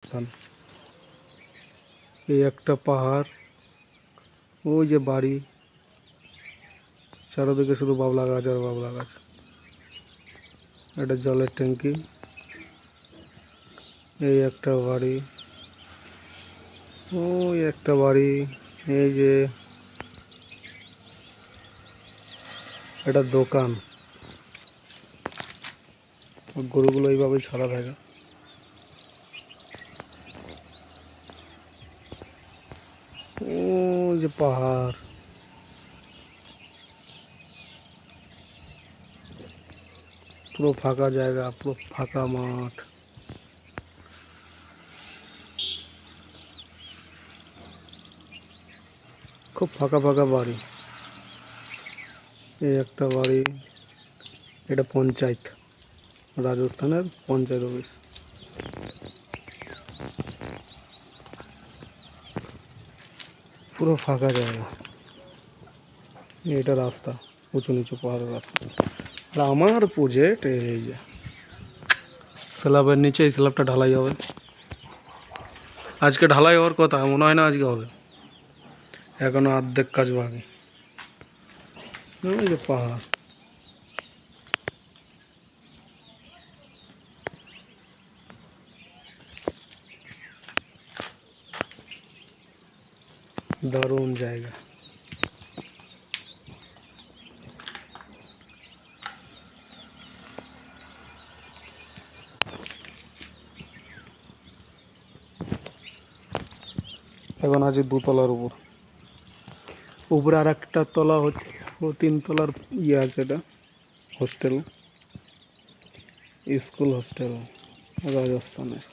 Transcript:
স্থান। এই একটা পাহাড়, ওই যে বাড়ি, চারদিকে শুধু বাবলা গাছ আর বাবলা গাছ। এটা জলের ট্যাঙ্কি। এই একটা বাড়ি, ওই একটা বাড়ি। এই যে এটা দোকান, গরুগুলো এইভাবে ছাড়া থাকে। ও যে পাহাড়, পুরো ফাঁকা জায়গা, পুরো ফাঁকা মাঠ। খুব ফাঁকা ফাঁকা বাড়ি। এই একটা বাড়ি, এটা পঞ্চায়েত, রাজস্থানের পঞ্চায়েত অফিস। পুরো ফাঁকা জায়গা। এটা রাস্তা, উঁচু নিচু পাহাড়ের রাস্তা। আর আমার প্রজেক্ট এই যে স্ল্যাবের নিচে, এই স্ল্যাবটা ঢালাই হবে। আজকে ঢালাই হওয়ার কথা, মনে হয় না আজকে হবে, এখনো অর্ধেক কাজ বাকি। ওই যে পাহাড়, দারুণ জায়গা। এখন আছে দুতলার উপর, উপরে আর একটা তলা হচ্ছে, ও 3 তলার ইয়ে আছে, এটা হোস্টেল, স্কুল হোস্টেল রাজস্থানের।